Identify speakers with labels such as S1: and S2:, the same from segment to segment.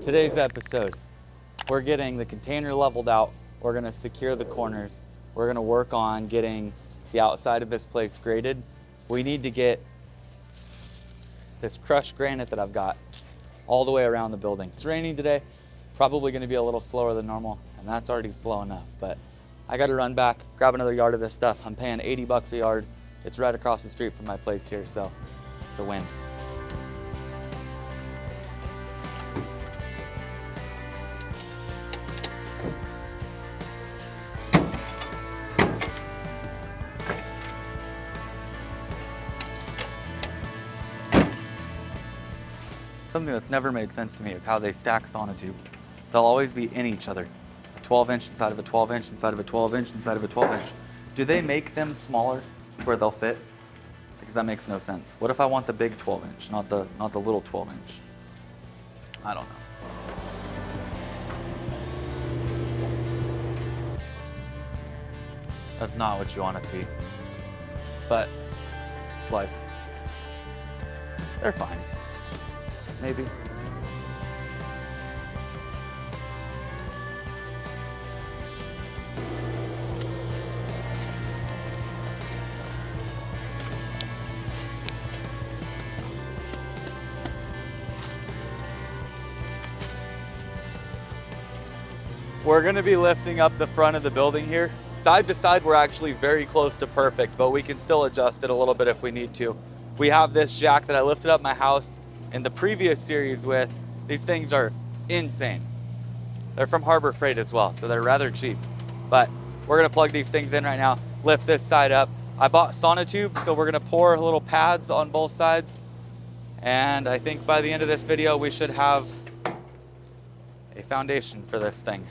S1: Today's episode, we're getting the container leveled out. We're gonna secure the corners. We're gonna work on getting the outside of this place graded. We need to get this crushed granite that I've got all the way around the building. It's raining today, probably gonna be a little slower than normal, and that's already slow enough, but I gotta run back, grab another yard of this stuff. I'm paying 80 bucks a yard. It's right across the street from my place here, so it's a win. Something that's never made sense to me is how they stack sonotubes. They'll always be in each other. A 12-inch inside of a 12-inch, inside of a 12-inch, inside of a 12-inch. Do they make them smaller where they'll fit? Because that makes no sense. What if I want the big 12-inch, not the little 12-inch? I don't know. That's not what you want to see. But it's life. They're fine. Maybe. We're going to be lifting up the front of the building here. Side to side, we're actually very close to perfect, but we can still adjust it a little bit if we need to. We have this jack that I lifted up my house in the previous series with. These things are insane. They're from Harbor Freight as well, so they're rather cheap. But we're gonna plug these things in right now, lift this side up. I bought sonotubes, so we're gonna pour little pads on both sides. And I think by the end of this video, we should have a foundation for this thing.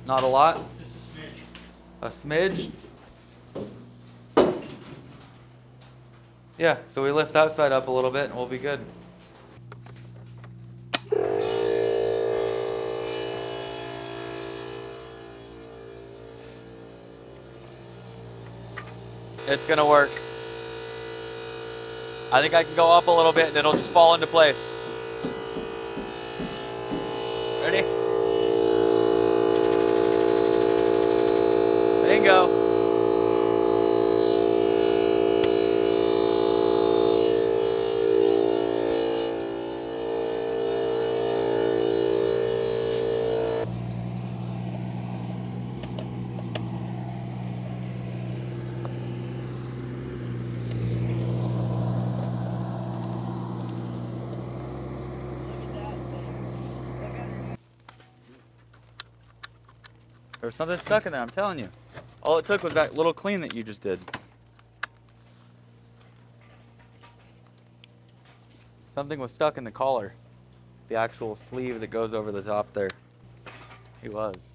S1: Not a lot? A smidge? Yeah, so we lift that side up a little bit and we'll be good. It's gonna work. I think I can go up a little bit and it'll just fall into place. Ready? Bingo. There was something stuck in there, I'm telling you. All it took was that little clean that you just did. Something was stuck in the collar. The actual sleeve that goes over the top there. He was.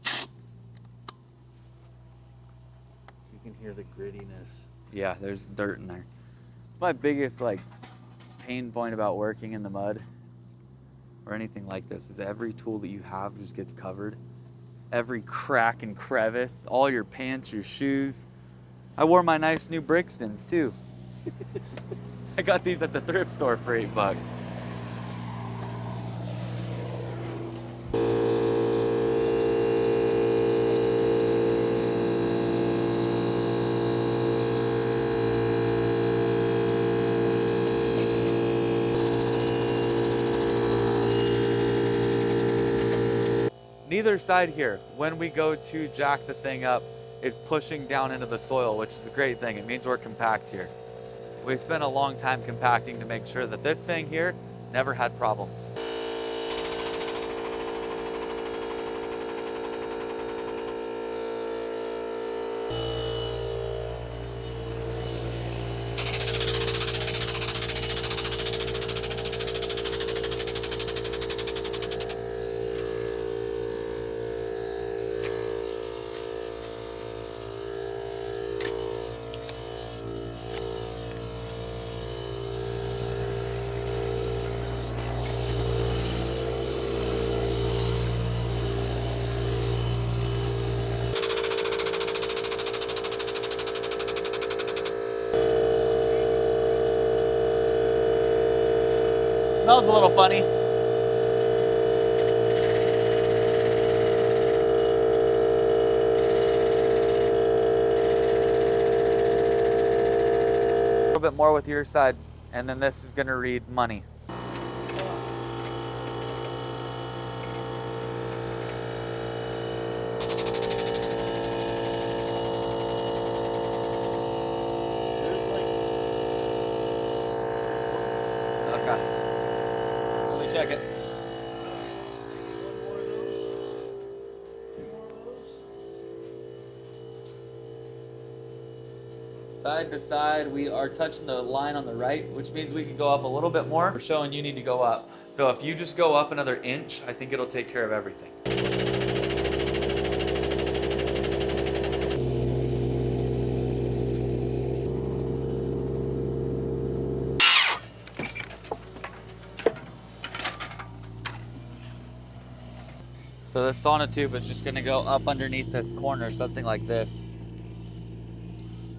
S2: You can hear the grittiness.
S1: Yeah, there's dirt in there. It's my biggest pain point about working in the mud or anything like this is every tool that you have just gets covered. Every crack and crevice, all your pants, your shoes. I wore my nice new Brixtons too. I got these at the thrift store for $8. Neither side here, when we go to jack the thing up, is pushing down into the soil, which is a great thing. It means we're compact here. We spent a long time compacting to make sure that this thing here never had problems. Smells a little funny. A little bit more with your side, and then this is going to read money. Okay. Let me check it. Side to side, we are touching the line on the right, which means we can go up a little bit more. We're showing you need to go up. So if you just go up another inch, I think it'll take care of everything. So this sonotube is just gonna go up underneath this corner, something like this.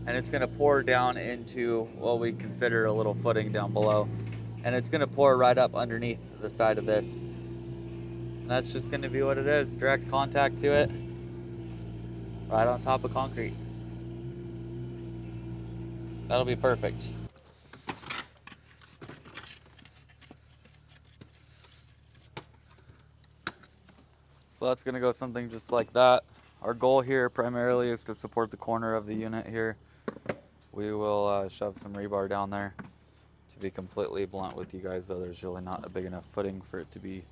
S1: And it's gonna pour down into what we consider a little footing down below. And it's gonna pour right up underneath the side of this. And that's just gonna be what it is, direct contact to it, right on top of concrete. That'll be perfect. So that's gonna go something just like that. Our goal here primarily is to support the corner of the unit here. We will shove some rebar down there. To be completely blunt with you guys though, there's really not a big enough footing for it to be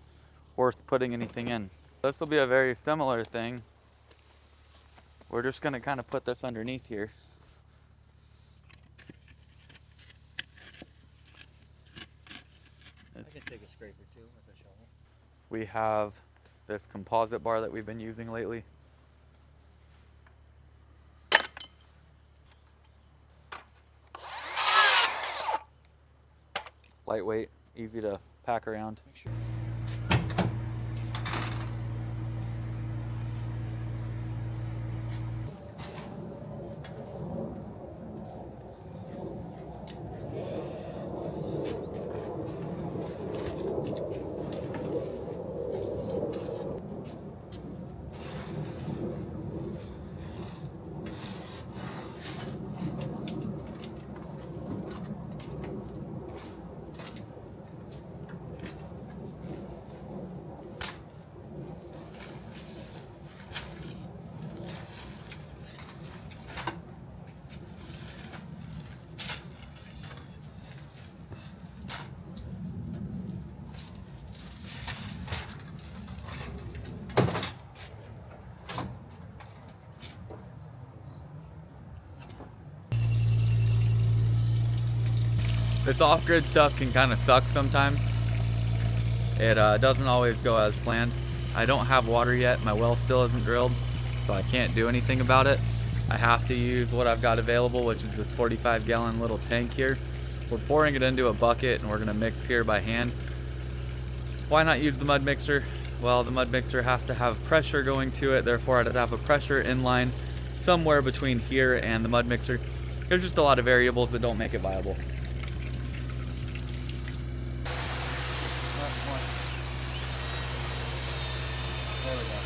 S1: worth putting anything in. This will be a very similar thing. We're just gonna kind of put this underneath here.
S2: I can take a scraper too with a shovel.
S1: We have this composite bar that we've been using lately. Lightweight, easy to pack around. This off-grid stuff can kind of suck sometimes. It doesn't always go as planned. I don't have water yet, my well still isn't drilled, so I can't do anything about it. I have to use what I've got available, which is this 45-gallon little tank here. We're pouring it into a bucket and we're gonna mix here by hand. Why not use the mud mixer? Well, the mud mixer has to have pressure going to it, therefore I'd have a pressure inline somewhere between here and the mud mixer. There's just a lot of variables that don't make it viable.
S2: There we go.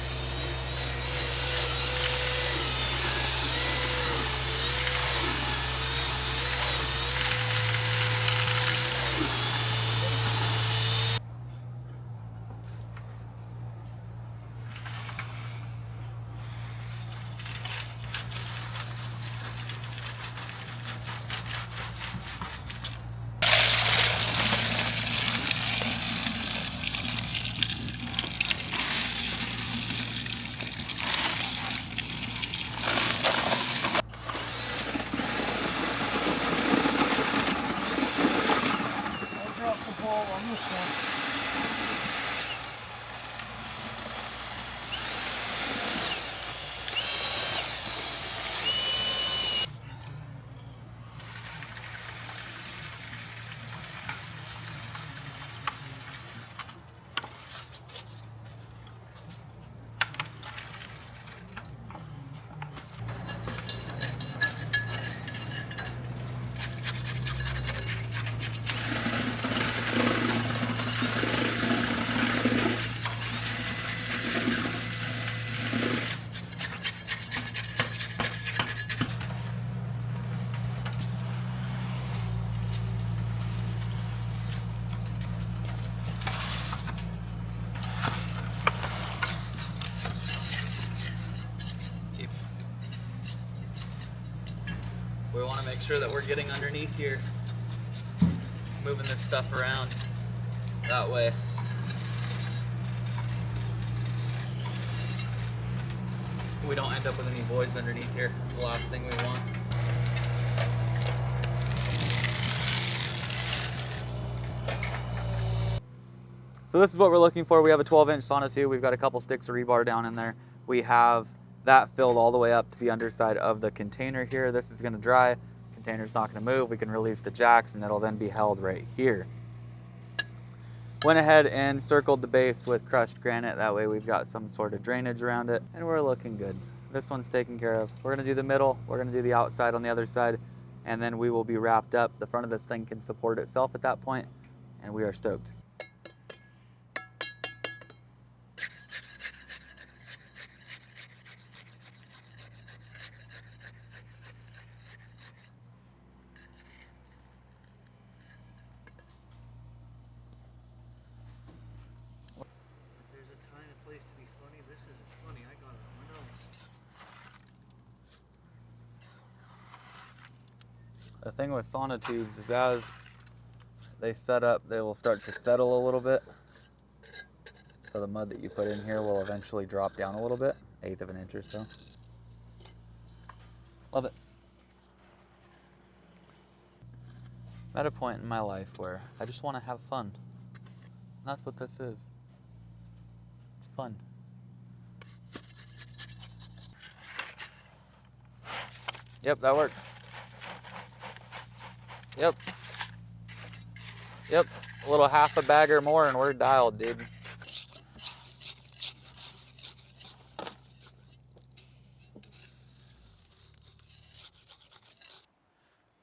S1: We want to make sure that we're getting underneath here, moving this stuff around that way. We don't end up with any voids underneath here. That's the last thing we want. So this is what we're looking for. We have a 12-inch sonotube. We've got a couple sticks of rebar down in there. We have that filled all the way up to the underside of the container here. This is going to dry. Container's not going to move. We can release the jacks and it'll then be held right here. Went ahead and circled the base with crushed granite. That way we've got some sort of drainage around it and we're looking good. This one's taken care of. We're going to do the middle. We're going to do the outside on the other side and then we will be wrapped up. The front of this thing can support itself at that point and we are stoked.
S2: Place to be funny. This isn't funny. I got it on my nose.
S1: The thing with sonotubes is as they set up, they will start to settle a little bit. So the mud that you put in here will eventually drop down a little bit, 1/8 of an inch or so. Love it. I'm at a point in my life where I just want to have fun. That's what this is. It's fun. Yep, that works. Yep. Yep, a little half a bag or more and we're dialed, dude. I'm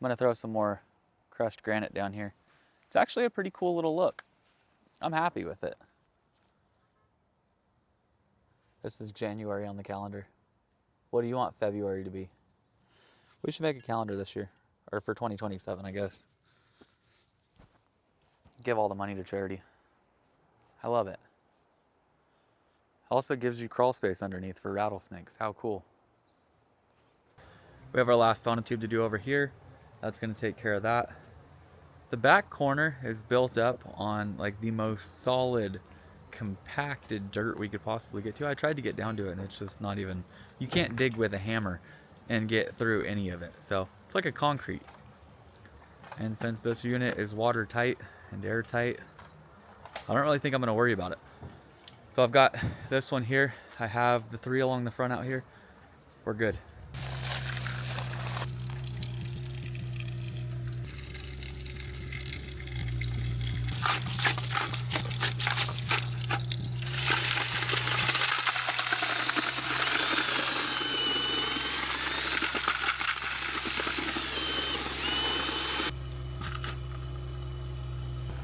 S1: gonna throw some more crushed granite down here. It's actually a pretty cool little look. I'm happy with it. This is January on the calendar. What do you want February to be? We should make a calendar this year, or for 2027, I guess. Give all the money to charity. I love it. Also gives you crawl space underneath for rattlesnakes. How cool. We have our last sonotube to do over here. That's gonna take care of that. The back corner is built up on like the most solid, compacted dirt we could possibly get to. I tried to get down to it and it's just not even, you can't dig with a hammer and get through any of it. So it's like a concrete. And since this unit is watertight and airtight, I don't really think I'm gonna worry about it. So I've got this one here. I have the 3 along the front out here. We're good.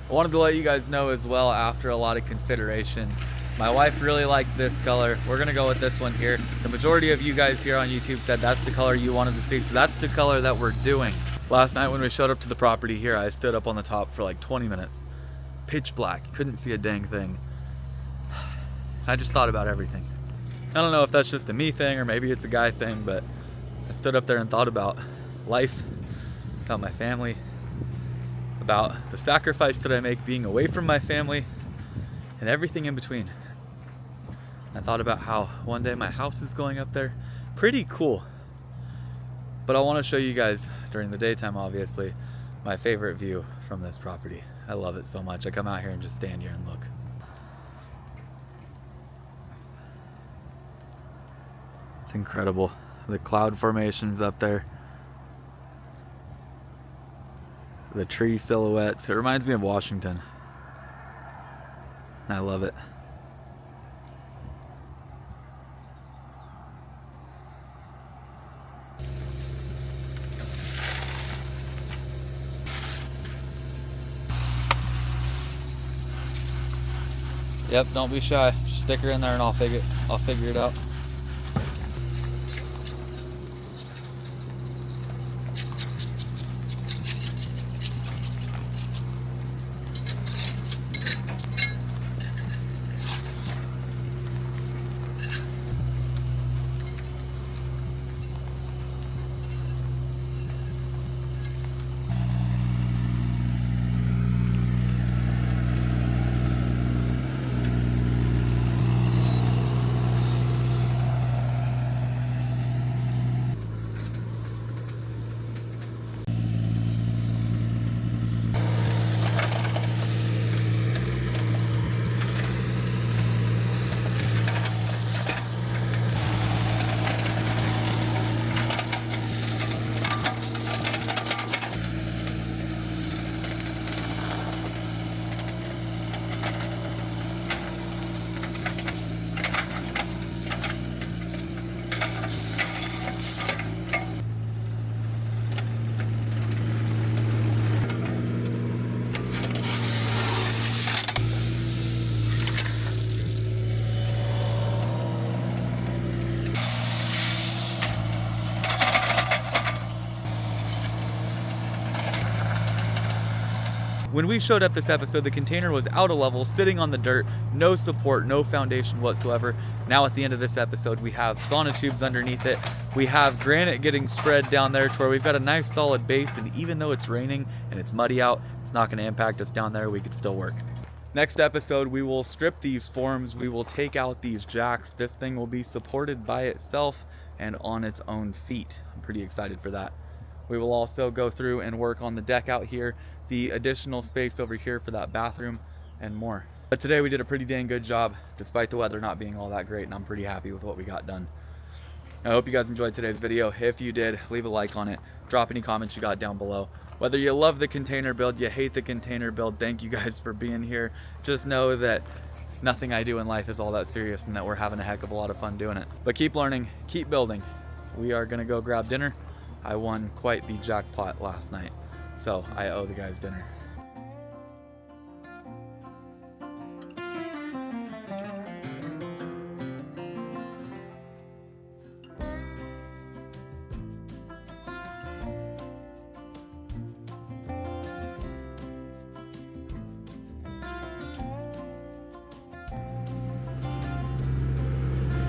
S1: I wanted to let you guys know as well, after a lot of consideration, my wife really liked this color. We're gonna go with this one here. The majority of you guys here on YouTube said that's the color you wanted to see, so that's the color that we're doing. Last night when we showed up to the property here, I stood up on the top for like 20 minutes. Pitch black, couldn't see a dang thing. I just thought about everything. I don't know if that's just a me thing or maybe it's a guy thing, but I stood up there and thought about life, about my family, about the sacrifice that I make being away from my family, and everything in between. I thought about how one day my house is going up there. Pretty cool. But I want to show you guys during the daytime, obviously, my favorite view from this property. I love it so much. I come out here and just stand here and look. It's incredible. The cloud formations up there. The tree silhouettes. It reminds me of Washington. I love it. Yep, don't be shy. Just stick her in there and I'll figure it out. When we showed up this episode, the container was out of level, sitting on the dirt, no support, no foundation whatsoever. Now at the end of this episode, we have sauna tubes underneath it. We have granite getting spread down there to where we've got a nice solid base, and even though it's raining and it's muddy out, it's not gonna impact us down there. We could still work. Next episode, we will strip these forms. We will take out these jacks. This thing will be supported by itself and on its own feet. I'm pretty excited for that. We will also go through and work on the deck out here, the additional space over here for that bathroom, and more. But today we did a pretty dang good job, despite the weather not being all that great, and I'm pretty happy with what we got done. I hope you guys enjoyed today's video. If you did, leave a like on it. Drop any comments you got down below. Whether you love the container build, you hate the container build, thank you guys for being here. Just know that nothing I do in life is all that serious, and that we're having a heck of a lot of fun doing it. But keep learning, keep building. We are gonna go grab dinner. I won quite the jackpot last night, so I owe the guys dinner.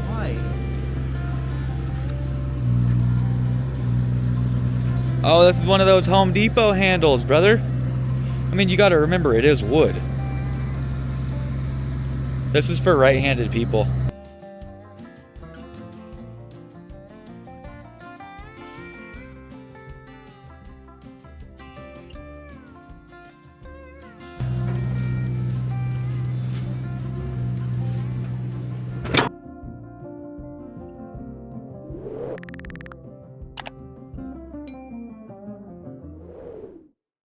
S2: Why?
S1: Oh, this is one of those Home Depot handles, brother. I mean, you gotta remember, it is wood. This is for right-handed people.